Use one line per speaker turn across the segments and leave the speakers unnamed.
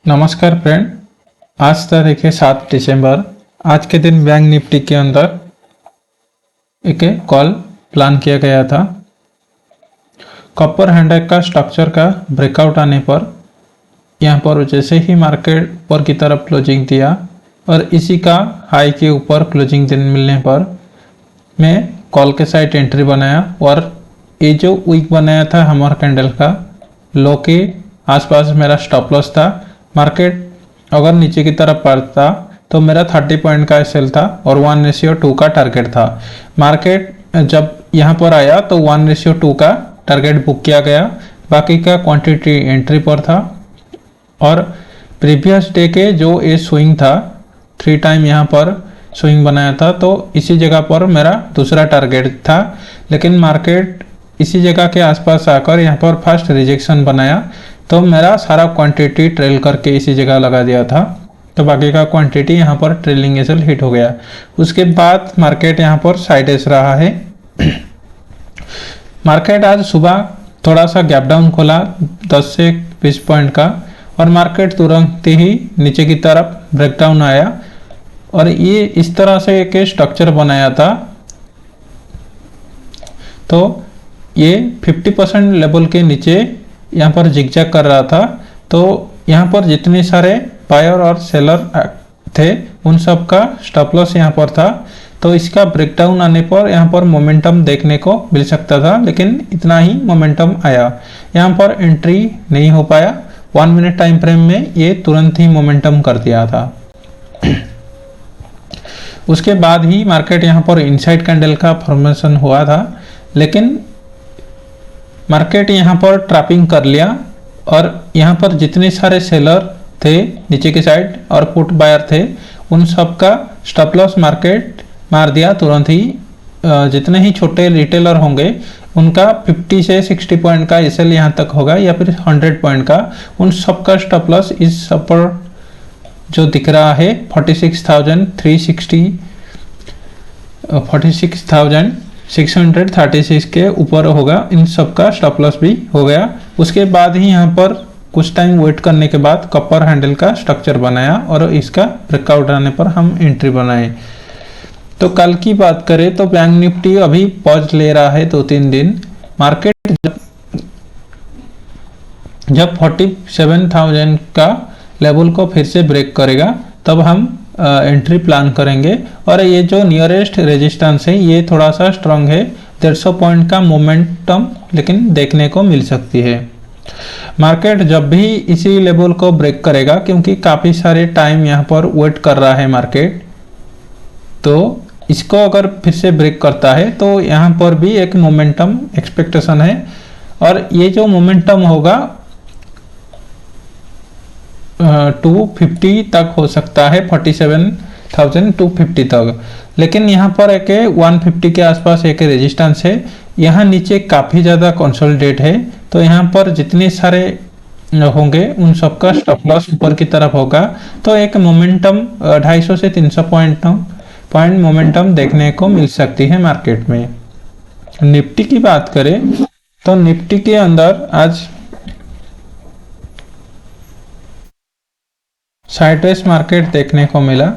नमस्कार फ्रेंड। आज तारीख है 7 दिसंबर। आज के दिन बैंक निफ्टी के अंदर एक कॉल प्लान किया गया था। कॉपर हैंडल का स्ट्रक्चर का ब्रेकआउट आने पर यहाँ पर जैसे ही मार्केट ऊपर की तरफ क्लोजिंग दिया और इसी का हाई के ऊपर क्लोजिंग दिन मिलने पर मैं कॉल के साइड एंट्री बनाया और ये जो वीक बनाया था हैमर कैंडल का लो के आसपास मेरा स्टॉप लॉस था। मार्केट अगर नीचे की तरफ बढ़ता तो मेरा 30 पॉइंट का सेल था और 1:2 का टारगेट था। मार्केट जब यहाँ पर आया तो 1:2 का टारगेट बुक किया गया, बाकी का क्वांटिटी एंट्री पर था। और प्रीवियस डे के जो ये स्विंग था 3 टाइम यहाँ पर स्विंग बनाया था, तो इसी जगह पर मेरा दूसरा टारगेट था। लेकिन मार्केट इसी जगह के आसपास आकर यहाँ पर फर्स्ट रिजेक्शन बनाया तो मेरा सारा क्वांटिटी ट्रेल करके इसी जगह लगा दिया था, तो बाकी का क्वांटिटी यहाँ पर ट्रेलिंग एसएल हिट हो गया। उसके बाद मार्केट यहाँ पर साइड एस रहा है। मार्केट आज सुबह थोड़ा सा गैप डाउन खोला 10 से 20 पॉइंट का और मार्केट तुरंत ही नीचे की तरफ ब्रेकडाउन आया और ये इस तरह से एक स्ट्रक्चर बनाया था। तो ये 50% लेवल के नीचे यहाँ पर जिगजैग कर रहा था, तो यहाँ पर जितने सारे बायर और सेलर थे उन सब का स्टॉप लॉस यहाँ पर था। तो इसका ब्रेकडाउन आने पर यहाँ पर मोमेंटम देखने को मिल सकता था, लेकिन इतना ही मोमेंटम आया। यहाँ पर एंट्री नहीं हो पाया। 1 मिनट टाइम फ्रेम में ये तुरंत ही मोमेंटम कर दिया था। उसके बाद ही मार्केट यहाँ पर इनसाइड कैंडल का फॉर्मेशन हुआ था, लेकिन मार्केट यहाँ पर ट्रैपिंग कर लिया और यहाँ पर जितने सारे सेलर थे नीचे की साइड और पुट बायर थे उन सब का स्टॉप लॉस मार्केट मार दिया तुरंत ही। जितने ही छोटे रिटेलर होंगे उनका 50 से 60 पॉइंट का एसएल यहाँ तक होगा या फिर 100 पॉइंट का, उन सब का स्टॉप लॉस इस सब पर जो दिख रहा है 46,636 के ऊपर होगा। इन सब का स्टॉप लॉस भी हो गया। उसके बाद ही यहाँ पर कुछ टाइम वेट करने के बाद कॉपर हैंडल का स्ट्रक्चर बनाया और इसका ब्रेकआउट आने पर हम एंट्री बनाए। तो कल की बात करें तो बैंक निफ्टी अभी पॉज ले रहा है 2-3 दिन। मार्केट जब 47,000 का लेवल को फिर से ब्रेक करेगा तब हम एंट्री प्लान करेंगे। और ये जो नियरेस्ट रेजिस्टेंस है ये थोड़ा सा स्ट्रांग है, 150 पॉइंट का मोमेंटम लेकिन देखने को मिल सकती है। मार्केट जब भी इसी लेवल को ब्रेक करेगा, क्योंकि काफ़ी सारे टाइम यहाँ पर वेट कर रहा है मार्केट, तो इसको अगर फिर से ब्रेक करता है तो यहाँ पर भी एक मोमेंटम एक्सपेक्टेशन है। और ये जो मोमेंटम होगा 250 तक हो सकता है, 47,250 तक। लेकिन यहाँ पर एक 150 के आसपास एक रेजिस्टेंस है। यहाँ नीचे काफ़ी ज़्यादा कंसोलिडेट है, तो यहाँ पर जितने सारे होंगे उन सब का स्टॉप लॉस ऊपर की तरफ होगा। तो एक मोमेंटम 250 से 300 पॉइंट मोमेंटम देखने को मिल सकती है मार्केट में। निफ्टी की बात करें तो निफ्टी के अंदर आज साइडवेज मार्केट देखने को मिला।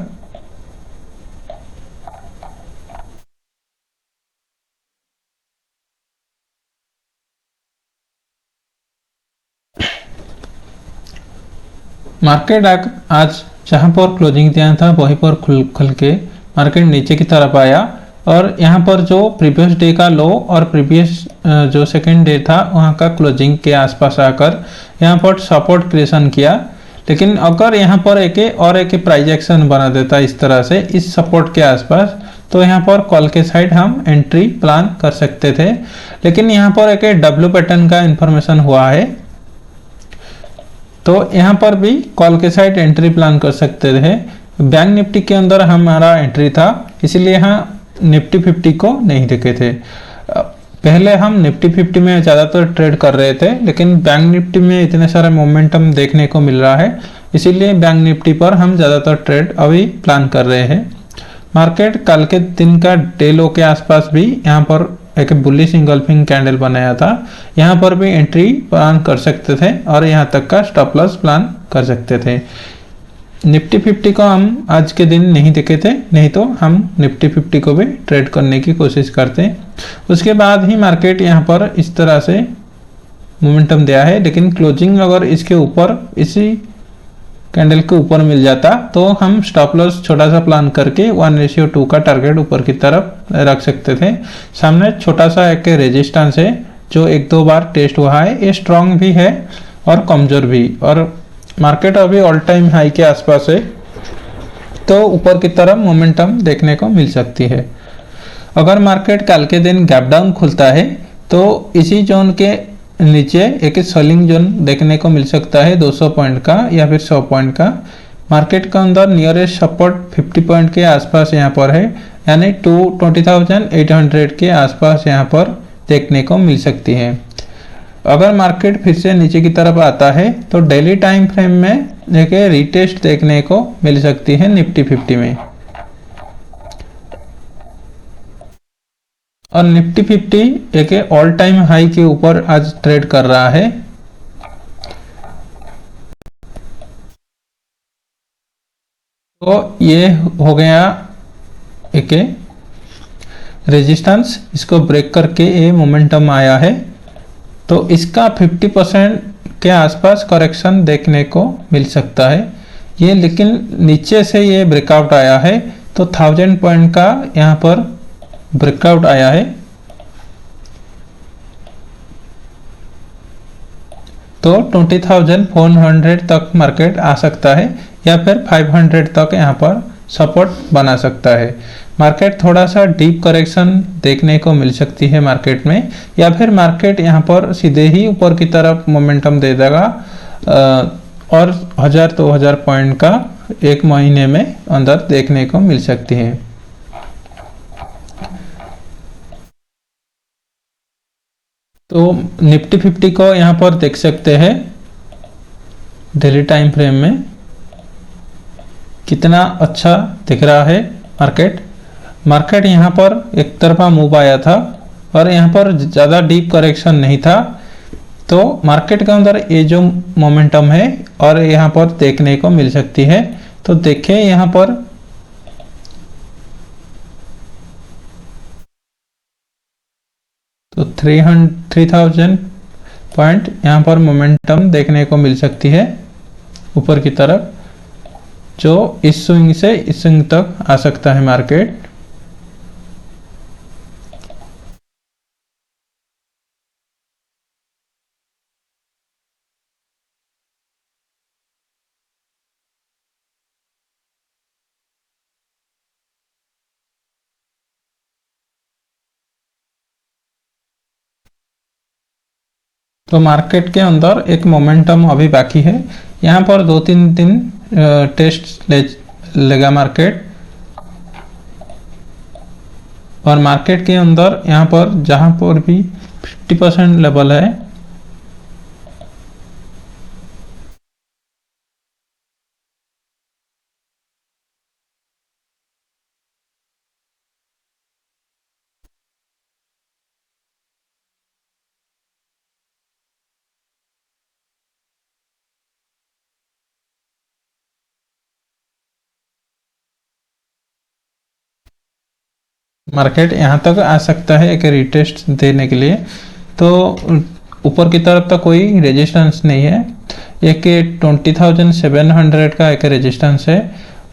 मार्केट आज जहां पर क्लोजिंग दिया था वहीं पर खुल के मार्केट नीचे की तरफ आया और यहाँ पर जो प्रीवियस डे का लो और प्रीवियस जो सेकेंड डे था वहाँ का क्लोजिंग के आसपास आकर यहाँ पर सपोर्ट क्रिएशन किया। लेकिन अगर यहाँ पर एक प्राइस एक्शन बना देता इस तरह से इस सपोर्ट के आसपास, तो यहाँ पर कॉल के साइड हम एंट्री प्लान कर सकते थे। लेकिन यहाँ पर एक डब्ल्यू पैटर्न का इंफॉर्मेशन हुआ है, तो यहाँ पर भी कॉल के साइड एंट्री प्लान कर सकते थे। बैंक निफ्टी के अंदर हमारा एंट्री था, इसलिए यहाँ निफ्टी 50 को नहीं देखे थे। पहले हम निफ्टी 50 में ज़्यादातर ट्रेड कर रहे थे, लेकिन बैंक निफ्टी में इतने सारे मोमेंटम देखने को मिल रहा है, इसीलिए बैंक निफ्टी पर हम ज़्यादातर ट्रेड अभी प्लान कर रहे हैं। मार्केट कल के दिन का डे लो के आसपास भी यहाँ पर एक बुलिश इंगल्फिंग कैंडल बनाया था, यहाँ पर भी एंट्री प्लान कर सकते थे और यहाँ तक का स्टॉप लॉस प्लान कर सकते थे। निफ्टी 50 को हम आज के दिन नहीं देखे थे, नहीं तो हम निफ्टी 50 को भी ट्रेड करने की कोशिश करते। उसके बाद ही मार्केट यहाँ पर इस तरह से मोमेंटम दिया है, लेकिन क्लोजिंग अगर इसके ऊपर इसी कैंडल के ऊपर मिल जाता तो हम स्टॉप लॉस छोटा सा प्लान करके 1:2 का टारगेट ऊपर की तरफ रख सकते थे। सामने छोटा सा एक रेजिस्टेंस है जो एक दो बार टेस्ट हुआ है, ये स्ट्रांग भी है और कमजोर भी, और मार्केट अभी ऑल टाइम हाई के आसपास है, तो ऊपर की तरफ मोमेंटम देखने को मिल सकती है। अगर मार्केट कल के दिन गैप डाउन खुलता है तो इसी जोन के नीचे एक सेलिंग जोन देखने को मिल सकता है 200 पॉइंट का या फिर 100 पॉइंट का। मार्केट के अंदर नियरेस्ट सपोर्ट 50 पॉइंट के आसपास यहाँ पर है, यानी 20,800 के आसपास यहाँ पर देखने को मिल सकती है। अगर मार्केट फिर से नीचे की तरफ आता है तो डेली टाइम फ्रेम में देखिए रिटेस्ट देखने को मिल सकती है निफ्टी 50 में, और निफ्टी 50 एक ऑल टाइम हाई के ऊपर आज ट्रेड कर रहा है। तो ये हो गया एक रेजिस्टेंस, इसको ब्रेक करके ये मोमेंटम आया है, तो इसका 50% के आसपास करेक्शन देखने को मिल सकता है ये, लेकिन नीचे से ये ब्रेकआउट आया है तो 1000 पॉइंट का यहाँ पर ब्रेकआउट आया है, तो 20,400 तक मार्केट आ सकता है या फिर 500 तक यहाँ पर सपोर्ट बना सकता है। मार्केट थोड़ा सा डीप करेक्शन देखने को मिल सकती है मार्केट में, या फिर मार्केट यहाँ पर सीधे ही ऊपर की तरफ मोमेंटम दे देगा और 1000-2000 पॉइंट का एक महीने में अंदर देखने को मिल सकती है। तो निफ्टी 50 को यहाँ पर देख सकते हैं डेली टाइम फ्रेम में कितना अच्छा दिख रहा है मार्केट यहाँ पर एक तरफा मूव आया था और यहाँ पर ज़्यादा डीप करेक्शन नहीं था, तो मार्केट के अंदर ये जो मोमेंटम है और यहाँ पर देखने को मिल सकती है। तो देखें यहाँ पर तो 3000 पॉइंट यहाँ पर मोमेंटम देखने को मिल सकती है ऊपर की तरफ, जो इस स्विंग से इस स्विंग तक आ सकता है मार्केट। तो मार्केट के अंदर एक मोमेंटम अभी बाकी है, यहाँ पर 2-3 दिन टेस्ट लेगा मार्केट, और मार्केट के अंदर यहाँ पर जहाँ पर भी 50% लेवल है मार्केट यहाँ तक आ सकता है एक रिटेस्ट देने के लिए। तो ऊपर की तरफ तो कोई रेजिस्टेंस नहीं है, एक 20,700 का एक रेजिस्टेंस है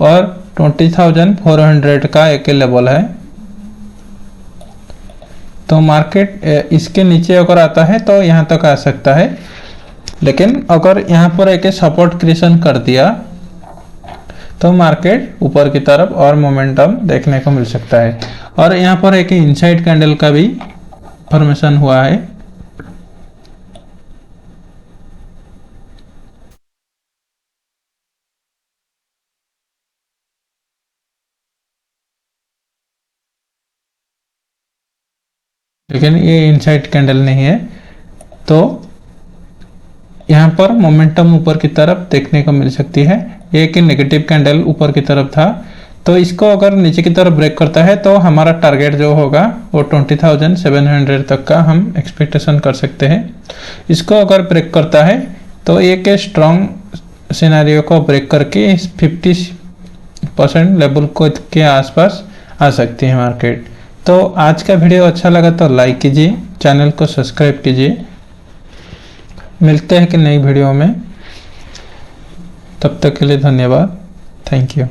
और 20,400 का एक लेवल है। तो मार्केट इसके नीचे अगर आता है तो यहाँ तक आ सकता है, लेकिन अगर यहाँ पर एक सपोर्ट क्रिएशन कर दिया तो मार्केट ऊपर की तरफ और मोमेंटम देखने को मिल सकता है। और यहाँ पर एक इनसाइड कैंडल का भी फॉर्मेशन हुआ है। लेकिन ये इनसाइड कैंडल नहीं है, तो यहाँ पर मोमेंटम ऊपर की तरफ देखने को मिल सकती है। एक नेगेटिव कैंडल ऊपर की तरफ था, तो इसको अगर नीचे की तरफ ब्रेक करता है तो हमारा टारगेट जो होगा वो 20,700 तक का हम एक्सपेक्टेशन कर सकते हैं। इसको अगर ब्रेक करता है तो एक स्ट्रॉन्ग सिनेरियो को ब्रेक करके इस 50% लेवल को के आसपास आ सकती है मार्केट। तो आज का वीडियो अच्छा लगा तो लाइक कीजिए, चैनल को सब्सक्राइब कीजिए। मिलते हैं कि नई वीडियो में, तब तक के लिए धन्यवाद। Thank you.